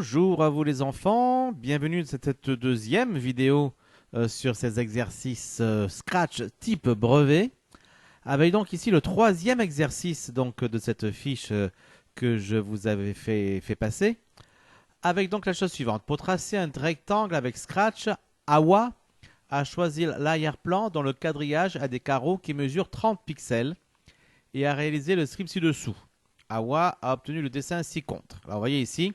Bonjour à vous les enfants, bienvenue dans cette deuxième vidéo sur ces exercices Scratch type brevet. Avec donc ici le troisième exercice donc, de cette fiche que je vous avais fait passer. Avec donc la chose suivante, pour tracer un rectangle avec Scratch, Awa a choisi l'arrière-plan dont le quadrillage a des carreaux qui mesurent 30 pixels et a réalisé le script ci-dessous. Awa a obtenu le dessin ci-contre. Alors vous voyez ici,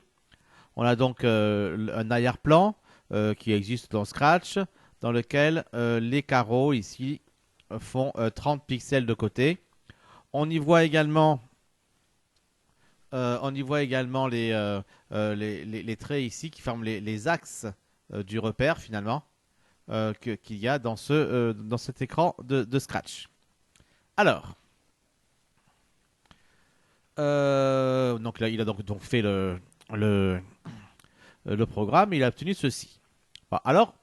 on a donc un arrière-plan qui existe dans Scratch, dans lequel les carreaux ici font 30 pixels de côté. On y voit également, les traits ici qui forment les axes du repère finalement qu'il y a dans cet écran de Scratch. Alors, donc là, il a donc fait le programme, il a obtenu ceci. Bon, alors,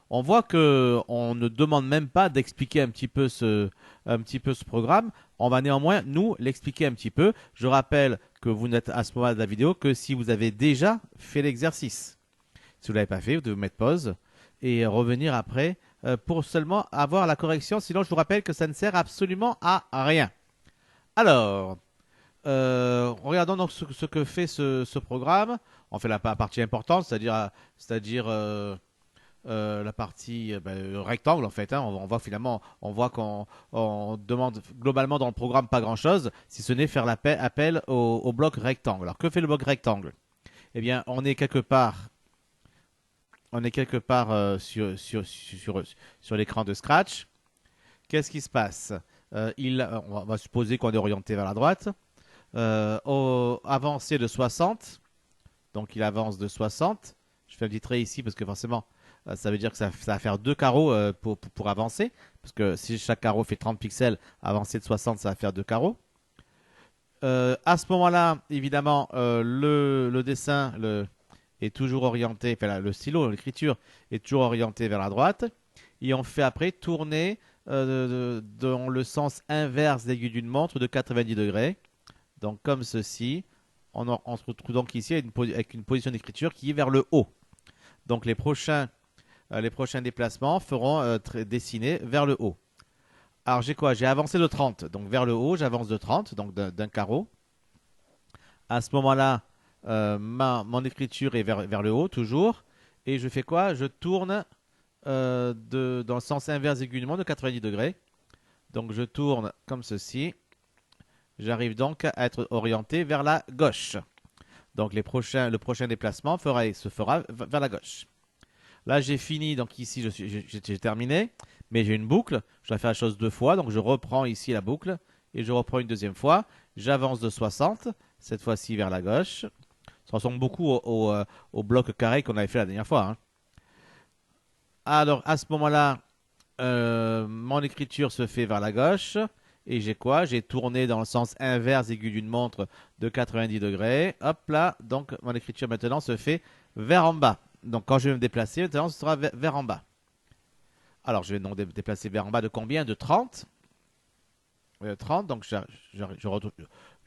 on voit que on ne demande même pas d'expliquer un petit peu ce programme. On va néanmoins nous l'expliquer un petit peu. Je rappelle que vous n'êtes à ce moment de la vidéo que si vous avez déjà fait l'exercice. Si vous ne l'avez pas fait, vous devez mettre pause et revenir après pour seulement avoir la correction. Sinon, je vous rappelle que ça ne sert absolument à rien. Alors, regardons donc ce que fait ce programme. On fait la partie importante, c'est-à-dire la partie rectangle en fait. Hein. On voit finalement, on voit qu'on demande globalement dans le programme pas grand-chose, si ce n'est faire appel au bloc rectangle. Alors que fait le bloc rectangle? Eh bien, on est quelque part sur l'écran de Scratch. Qu'est-ce qui se passe? On va supposer qu'on est orienté vers la droite. Avancé de 60. Donc il avance de 60. Je fais un petit trait ici parce que forcément, ça veut dire que ça va faire deux carreaux pour avancer. Parce que si chaque carreau fait 30 pixels, avancer de 60, ça va faire deux carreaux. À ce moment-là, évidemment, le dessin est toujours orienté, enfin le stylo, l'écriture est toujours orienté vers la droite. Et on fait après tourner dans le sens inverse d'aiguille d'une montre de 90 degrés. Donc comme ceci. On se retrouve donc ici avec une position d'écriture qui est vers le haut. Donc les prochains déplacements feront dessiner vers le haut. Alors j'ai quoi? J'ai avancé de 30. Donc vers le haut, j'avance de 30, donc d'un carreau. À ce moment-là, mon écriture est vers le haut, toujours. Et je fais quoi? Je tourne dans le sens inverse aiguisement de 90 degrés. Donc je tourne comme ceci. J'arrive donc à être orienté vers la gauche. Donc le prochain déplacement se fera vers la gauche. Là j'ai fini, donc ici j'ai terminé, mais j'ai une boucle, je dois faire la chose deux fois, donc je reprends ici la boucle, et je reprends une deuxième fois, j'avance de 60, cette fois-ci vers la gauche. Ça ressemble beaucoup au bloc carré qu'on avait fait la dernière fois. Hein. Alors à ce moment-là, mon écriture se fait vers la gauche. Et j'ai quoi? J'ai tourné dans le sens inverse aiguille d'une montre de 90 degrés. Hop là, donc mon écriture maintenant se fait vers en bas. Donc quand je vais me déplacer, maintenant ce sera vers en bas. Alors je vais donc déplacer vers en bas de combien? De 30. 30, donc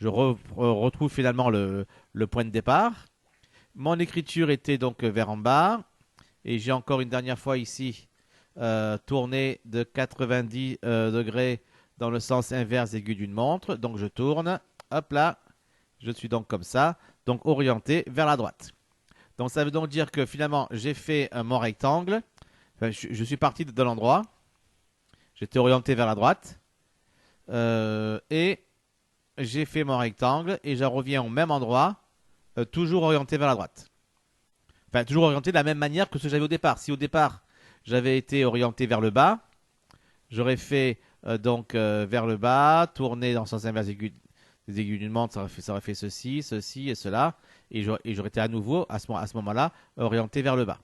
retrouve finalement le point de départ. Mon écriture était donc vers en bas. Et j'ai encore une dernière fois ici tourné de 90 degrés dans le sens inverse aigu d'une montre. Donc je tourne, hop là, je suis donc comme ça, donc orienté vers la droite. Donc ça veut donc dire que finalement j'ai fait mon rectangle. Enfin, je suis parti de l'endroit, j'étais orienté vers la droite et j'ai fait mon rectangle et je reviens au même endroit, toujours orienté vers la droite. Enfin, toujours orienté de la même manière que ce que j'avais au départ. Si au départ j'avais été orienté vers le bas, j'aurais fait donc vers le bas, tourner dans le sens inverse des aiguilles d'une montre, ça aurait fait ceci, ceci et cela, et j'aurais été à nouveau à ce moment-là orienté vers le bas.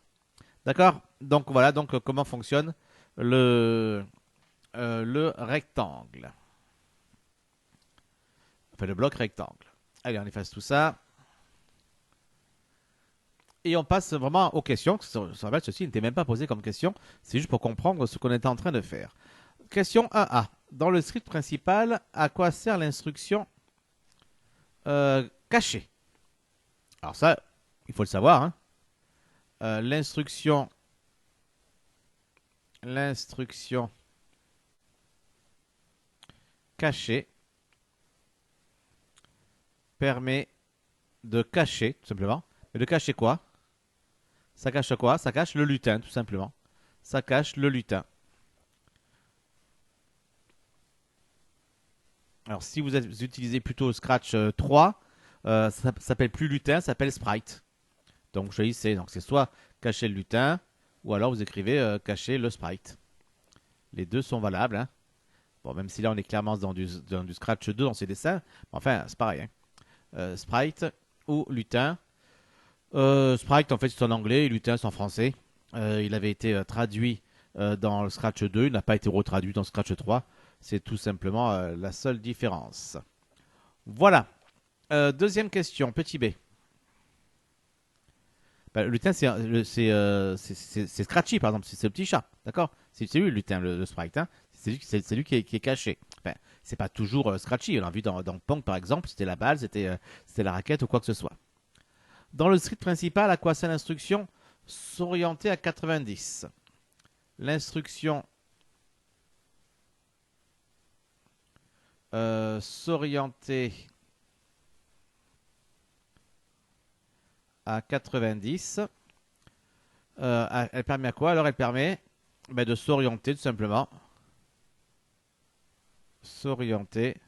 D'accord? Donc voilà donc comment fonctionne le rectangle. Enfin le bloc rectangle. Allez, on efface tout ça. Et on passe vraiment aux questions. Ceci n'était même pas posé comme question, c'est juste pour comprendre ce qu'on était en train de faire. Question 1A. Dans le script principal, à quoi sert l'instruction cachée? Alors ça, il faut le savoir, hein. L'instruction cachée permet de cacher, tout simplement. Mais de cacher quoi? Ça cache quoi? Ça cache le lutin, tout simplement. Ça cache le lutin. Alors, si vous utilisez plutôt Scratch 3, ça s'appelle plus lutin, ça s'appelle sprite. Donc, choisissez. Donc, c'est soit cacher le lutin, ou alors vous écrivez cacher le sprite. Les deux sont valables, hein. Bon, même si là, on est clairement dans du Scratch 2 dans ces dessins. Enfin, c'est pareil, hein. Sprite ou lutin. Sprite, en fait, c'est en anglais et lutin, c'est en français. Il avait été traduit dans le Scratch 2, il n'a pas été retraduit dans Scratch 3. C'est tout simplement la seule différence. Voilà. Deuxième question, petit B. Ben, le lutin, c'est Scratchy, par exemple. C'est le petit chat. D'accord? C'est lui le lutin, le sprite, hein. C'est lui qui est caché. Enfin, c'est pas toujours Scratchy. On l'a vu dans Pong, par exemple. C'était la balle, c'était la raquette ou quoi que ce soit. Dans le script principal, à quoi sert l'instruction s'orienter à 90? L'instruction s'orienter à 90, elle permet à quoi? Alors elle permet de s'orienter tout simplement. S'orienter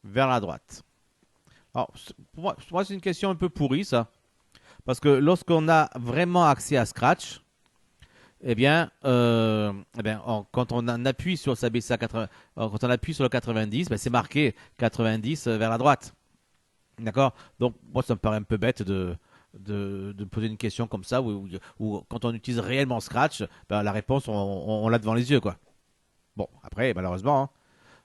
vers la droite. Alors, pour moi c'est une question un peu pourrie ça. Parce que lorsqu'on a vraiment accès à Scratch, quand on appuie sur sa BC à 80, quand on appuie sur le 90, c'est marqué 90 vers la droite. D'accord? Donc, moi, ça me paraît un peu bête de poser une question comme ça, où quand on utilise réellement Scratch, la réponse, on l'a devant les yeux, quoi. Bon, après, malheureusement,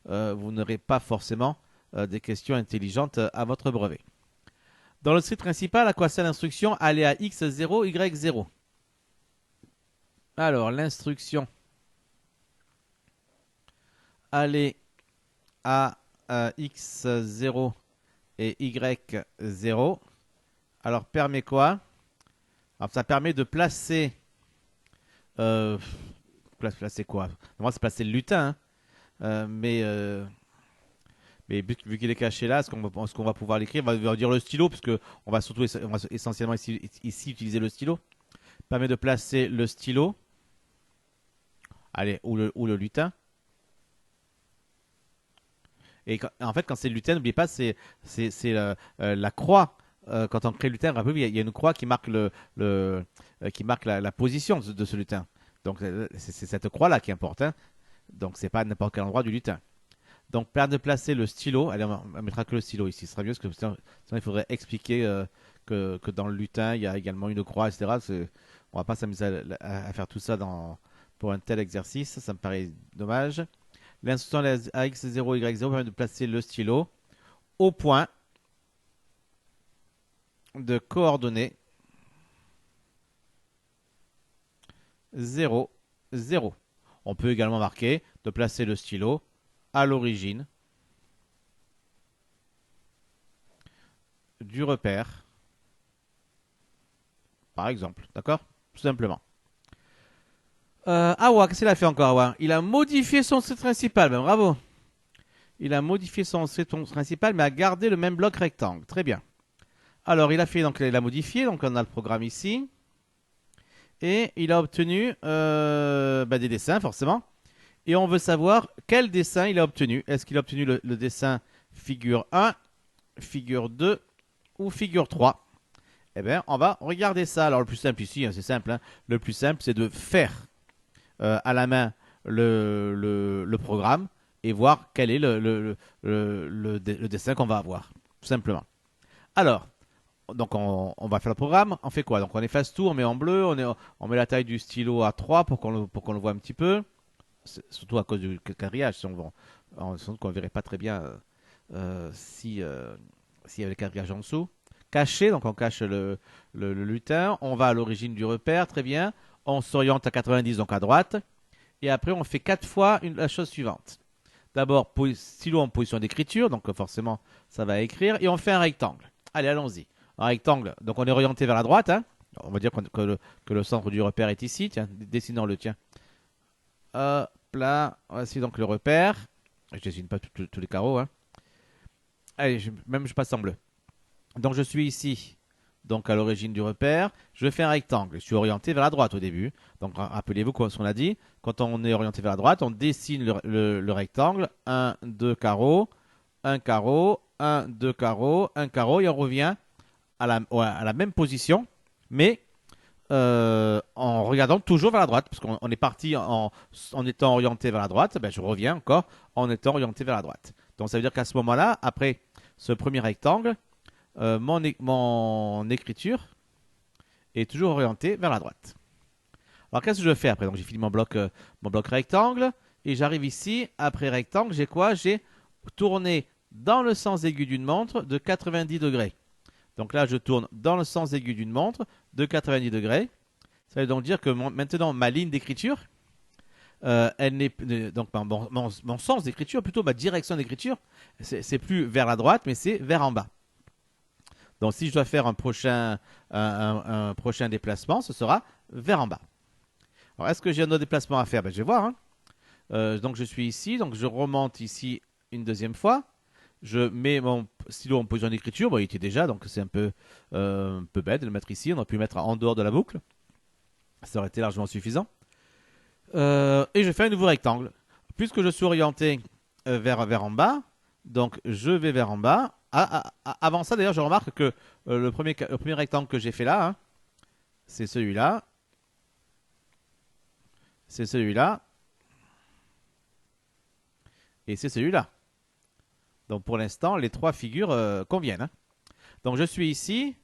hein, vous n'aurez pas forcément des questions intelligentes à votre brevet. Dans le script principal, à quoi sert l'instruction aller à x0, y0? Alors, l'instruction aller à x0 et y0, alors permet quoi? Alors, ça permet de placer... placer quoi? Normalement, c'est placer le lutin, hein. Mais vu qu'il est caché là, est-ce qu'on va pouvoir l'écrire? On va dire le stylo, parce qu'on va surtout on va essentiellement ici utiliser le stylo. Permet de placer le stylo. Allez, ou le lutin. Et en fait, quand c'est le lutin, n'oubliez pas, c'est la croix. Quand on crée le lutin, rappelez-vous, il y a une croix qui marque, qui marque la position de ce lutin. Donc, c'est cette croix-là qui est importante, hein. Donc, c'est pas n'importe quel endroit du lutin. Donc, permet de placer le stylo. Allez, on mettra que le stylo ici. Ce sera mieux, parce que sinon il faudrait expliquer que dans le lutin, il y a également une croix, etc. On va pas s'amuser à faire tout ça pour un tel exercice. Ça me paraît dommage. L'instruction à x0, y0 permet de placer le stylo au point de coordonnées 0, 0. On peut également marquer de placer le stylo à l'origine du repère, par exemple. D'accord? Tout simplement. Awa, qu'est-ce qu'il a fait encore, Awa? Il a modifié son script principal. Ben, bravo. Il a modifié son script principal, mais a gardé le même bloc rectangle. Très bien. Alors, il a modifié. Donc, on a le programme ici. Et il a obtenu des dessins, forcément. Et on veut savoir quel dessin il a obtenu. Est-ce qu'il a obtenu le dessin figure 1, figure 2 ou figure 3? Eh bien, on va regarder ça. Alors, le plus simple ici, hein, c'est simple, hein. Le plus simple, c'est de faire à la main le programme et voir quel est le dessin qu'on va avoir, tout simplement. Alors, donc on va faire le programme. On fait quoi? Donc on efface tout, on met en bleu, on met la taille du stylo à 3 pour qu'on le voit un petit peu. Surtout à cause du quadrillage, si on ne verrait pas très bien s'il y avait le quadrillage en dessous. Caché, donc on cache le lutin. On va à l'origine du repère, très bien. On s'oriente à 90, donc à droite. Et après, on fait 4 fois la chose suivante. D'abord, stylo en position d'écriture, donc forcément, ça va écrire. Et on fait un rectangle. Allez, allons-y. un rectangle. Donc on est orienté vers la droite. Hein. On va dire que le centre du repère est ici. Tiens, dessinons-le. Tiens. Hop là. Voici donc le repère. Je dessine pas tous les carreaux. Hein. Allez, même je passe en bleu. Donc je suis ici. Donc à l'origine du repère, je fais un rectangle. Je suis orienté vers la droite au début. Donc rappelez-vous ce qu'on a dit. Quand on est orienté vers la droite, on dessine le rectangle. 1, 2 carreaux, un carreau, 1, 2 carreaux, un carreau. Et on revient à la même position, mais en regardant toujours vers la droite. Parce qu'on est parti en étant orienté vers la droite. Ben, je reviens encore en étant orienté vers la droite. Donc ça veut dire qu'à ce moment-là, après ce premier rectangle, mon écriture est toujours orientée vers la droite. Alors qu'est-ce que je fais après? Donc j'ai fini mon bloc rectangle et j'arrive ici. Après rectangle, j'ai quoi? J'ai tourné dans le sens aigu d'une montre de 90 degrés. Donc là, je tourne dans le sens aigu d'une montre de 90 degrés. Ça veut donc dire que maintenant ma ligne d'écriture, elle n'est donc mon sens d'écriture, plutôt ma direction d'écriture, c'est plus vers la droite, mais c'est vers en bas. Donc si je dois faire un prochain déplacement, ce sera vers en bas. Alors est-ce que j'ai un autre déplacement à faire? Ben, je vais voir. Hein. Donc je suis ici, donc je remonte ici une deuxième fois. Je mets mon stylo en position d'écriture. Bon, il était déjà, donc c'est un peu bête de le mettre ici. On aurait pu le mettre en dehors de la boucle. Ça aurait été largement suffisant. Et je fais un nouveau rectangle. Puisque je suis orienté vers en bas, donc je vais vers en bas. Avant ça, d'ailleurs, je remarque que le premier rectangle que j'ai fait là, hein, c'est celui-là. C'est celui-là. Et c'est celui-là. Donc pour l'instant, les trois figures conviennent. Hein. Donc je suis ici.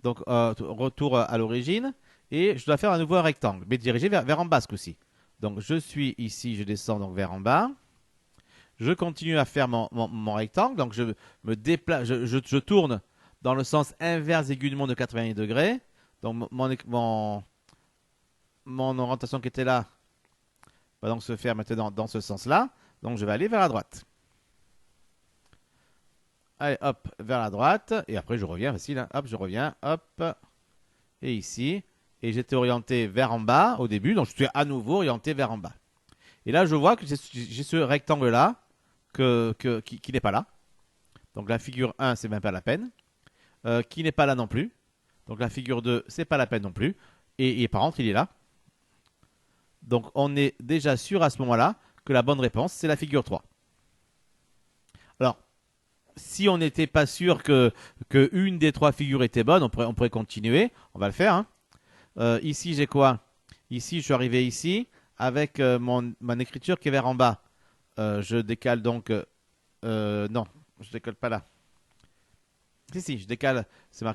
Donc retour à l'origine. Et je dois faire à nouveau un rectangle, mais dirigé vers en bas ce coup-ci. Donc je suis ici, je descends donc vers en bas. Je continue à faire mon rectangle. Donc je me déplace, je tourne dans le sens inverse aigunement de 90 degrés. Donc mon orientation qui était là va donc se faire maintenant dans ce sens-là. Donc je vais aller vers la droite. Allez, hop, vers la droite. Et après je reviens, facile. Hein. Hop, je reviens, hop. Et ici. Et j'étais orienté vers en bas au début. Donc je suis à nouveau orienté vers en bas. Et là je vois que j'ai ce rectangle-là qui n'est pas là. Donc la figure 1, c'est même pas la peine. Qui n'est pas là non plus. Donc la figure 2, c'est pas la peine non plus. Et par contre, il est là. Donc on est déjà sûr à ce moment-là que la bonne réponse, c'est la figure 3. Alors, si on n'était pas sûr que une des trois figures était bonne, on pourrait continuer. On va le faire. Hein. Ici, j'ai quoi? Ici, je suis arrivé ici avec mon écriture qui est vers en bas. Je décale donc... non, je décale pas là. Si, je décale. C'est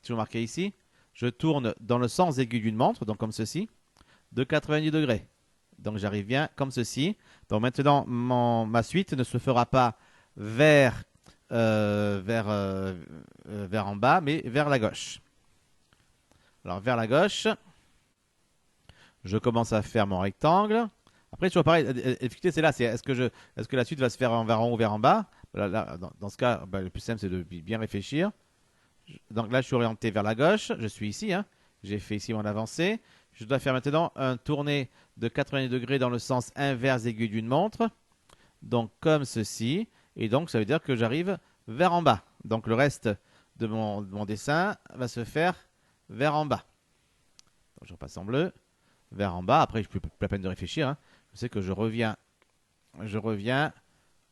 toujours marqué ici. Je tourne dans le sens aigu d'une montre, donc comme ceci, de 90 degrés. Donc j'arrive bien comme ceci. Donc maintenant, ma suite ne se fera pas vers en bas, mais vers la gauche. Alors vers la gauche, je commence à faire mon rectangle. Après, toujours pareil, la difficulté c'est là, est-ce que la suite va se faire vers en haut ou vers en bas? Là, dans ce cas, le plus simple c'est de bien réfléchir. Donc là, je suis orienté vers la gauche, je suis ici, hein. J'ai fait ici mon avancée. Je dois faire maintenant un tourné de 90 degrés dans le sens inverse aigu d'une montre. Donc comme ceci. Et donc ça veut dire que j'arrive vers en bas. Donc le reste de mon dessin va se faire vers en bas. Donc, je repasse en bleu. Vers en bas. Après, je n'ai plus la peine de réfléchir. Hein. Je sais que je reviens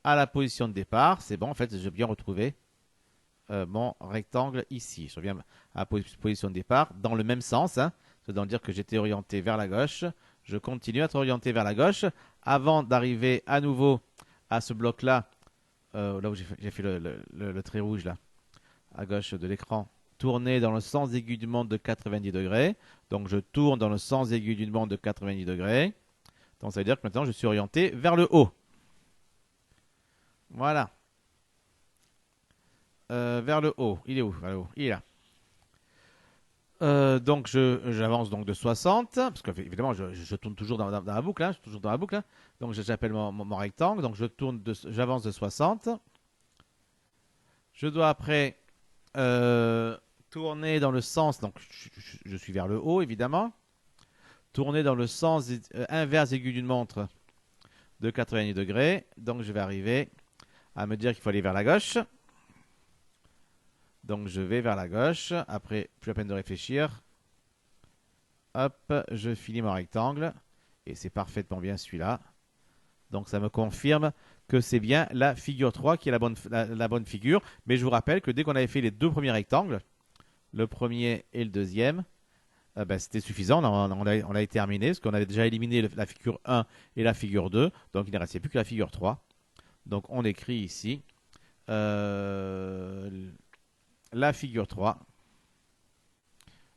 à la position de départ. C'est bon, en fait, j'ai bien retrouvé mon rectangle ici. Je reviens à la position de départ dans le même sens. Hein. Ça veut dire que j'étais orienté vers la gauche. Je continue à être orienté vers la gauche avant d'arriver à nouveau à ce bloc-là, là où j'ai fait le trait rouge, là, à gauche de l'écran. Tourner dans le sens aigu d'une montre de 90 degrés. Donc je tourne dans le sens aigu d'une montre de 90 degrés. Donc ça veut dire que maintenant je suis orienté vers le haut. Voilà. Vers le haut. Il est où? Vers le haut. Il est là. Donc j'avance donc de 60, parce que évidemment je tourne toujours dans la boucle, hein, je suis toujours dans la boucle, hein. Donc j'appelle mon rectangle, donc j'avance de 60. Je dois après tourner dans le sens, donc je suis vers le haut évidemment, tourner dans le sens inverse aigu d'une montre de 90 degrés. Donc je vais arriver à me dire qu'il faut aller vers la gauche. Donc je vais vers la gauche. Après, plus la peine de réfléchir. Hop, je finis mon rectangle. Et c'est parfaitement bien celui-là. Donc ça me confirme que c'est bien la figure 3 qui est la bonne figure. Mais je vous rappelle que dès qu'on avait fait les deux premiers rectangles, le premier et le deuxième, c'était suffisant. On avait terminé parce qu'on avait déjà éliminé la figure 1 et la figure 2. Donc il ne restait plus que la figure 3. Donc on écrit ici la figure 3.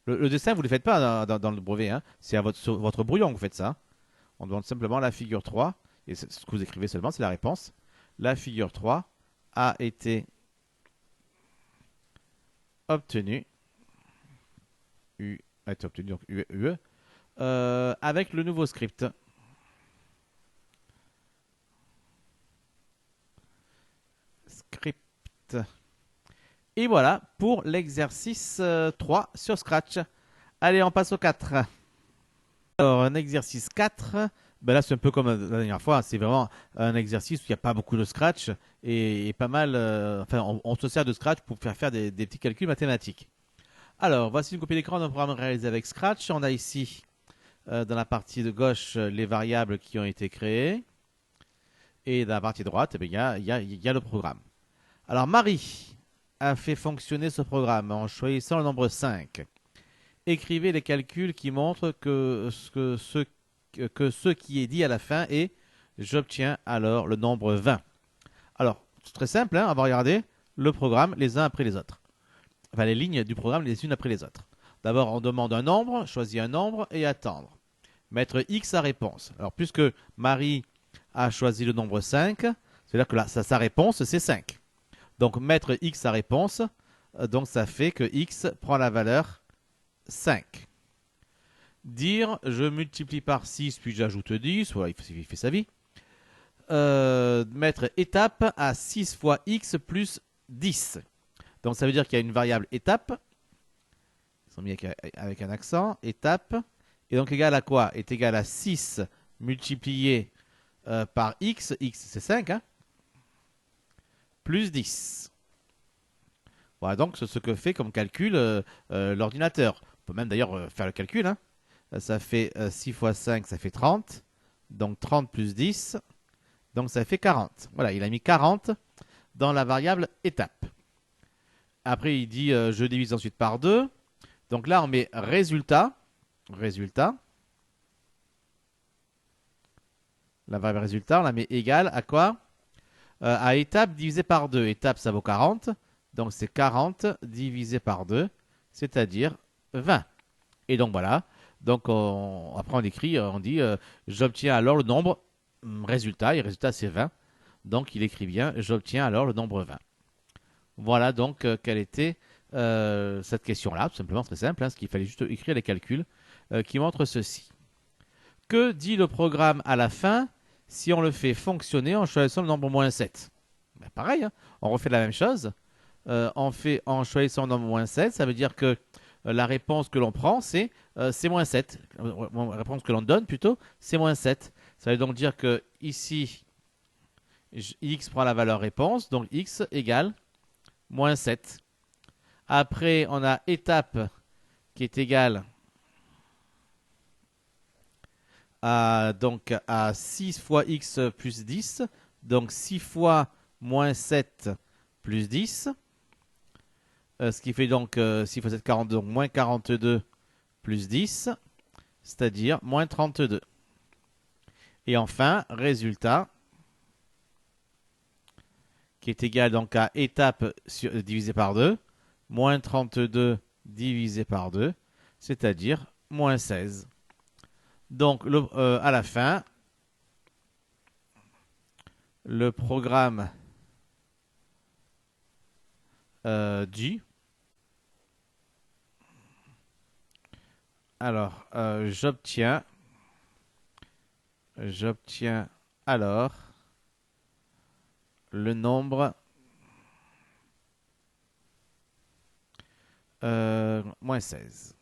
Le dessin, vous ne le faites pas dans le brevet. Hein. C'est sur votre brouillon que vous faites ça. On demande simplement la figure 3. Et ce que vous écrivez seulement, c'est la réponse. La figure 3 a été obtenue. A été obtenue, donc UE, avec le nouveau script. Script. Et voilà pour l'exercice 3 sur Scratch. Allez, on passe au 4. Alors, un exercice 4, ben là c'est un peu comme la dernière fois, c'est vraiment un exercice où il n'y a pas beaucoup de Scratch et pas mal, enfin on se sert de Scratch pour faire des petits calculs mathématiques. Alors, voici une copie d'écran d'un programme réalisé avec Scratch. On a ici, dans la partie de gauche, les variables qui ont été créées. Et dans la partie droite, il y a le programme. Alors, Marie a fait fonctionner ce programme en choisissant le nombre 5. Écrivez les calculs qui montrent que ce qui est dit à la fin est j'obtiens alors le nombre 20. Alors, c'est très simple, hein, on va regarder le programme les uns après les autres. Enfin, les lignes du programme les unes après les autres. D'abord, on demande un nombre, choisir un nombre et attendre. Mettre X à réponse. Alors, puisque Marie a choisi le nombre 5, c'est-à-dire que là, sa réponse, c'est 5. Donc, mettre X à réponse, donc ça fait que X prend la valeur 5. Dire, je multiplie par 6, puis j'ajoute 10, voilà, il fait sa vie. Mettre étape à 6 fois X plus 10. Donc ça veut dire qu'il y a une variable étape, ils sont mis avec un accent, étape, et donc égal à quoi? Est égal à 6 multiplié par x, x c'est 5, hein, plus 10. Voilà donc ce que fait comme calcul l'ordinateur. On peut même d'ailleurs faire le calcul, hein. Ça fait 6 fois 5, ça fait 30, donc 30 plus 10, donc ça fait 40. Voilà, il a mis 40 dans la variable étape. Après, il dit je divise ensuite par 2. Donc là, on met résultat. Résultat. La variable résultat, on la met égale à quoi? À étape divisé par 2. Étape, ça vaut 40. Donc c'est 40 divisé par 2, c'est-à-dire 20. Et donc voilà. Donc après, on écrit, on dit j'obtiens alors le nombre résultat. Et résultat, c'est 20. Donc il écrit bien j'obtiens alors le nombre 20. Voilà donc quelle était cette question-là, tout simplement très simple, hein, ce qu'il fallait juste écrire les calculs qui montrent ceci. Que dit le programme à la fin si on le fait fonctionner en choisissant le nombre moins 7? Ben, pareil, hein, on refait la même chose. En choisissant le nombre moins 7, ça veut dire que la réponse que l'on prend, c'est moins 7. La réponse que l'on donne plutôt, c'est moins 7. Ça veut donc dire que ici, x prend la valeur réponse, donc x égale moins 7. Après, on a étape qui est égale donc à 6 fois x plus 10. Donc 6 fois moins 7 plus 10. Ce qui fait donc 6 fois 7, 42. Donc moins 42 plus 10. C'est-à-dire moins 32. Et enfin, résultat qui est égal donc à étape divisé par 2. Moins 32 divisé par 2. C'est-à-dire moins 16. Donc, à la fin, le programme dit, alors, j'obtiens alors le nombre Moins 16.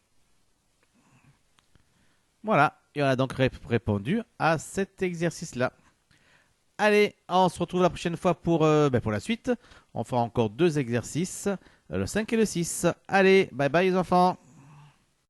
Voilà, et on a donc répondu à cet exercice-là. Allez, on se retrouve la prochaine fois pour la suite. On fera encore deux exercices, le 5 et le 6. Allez, bye bye les enfants.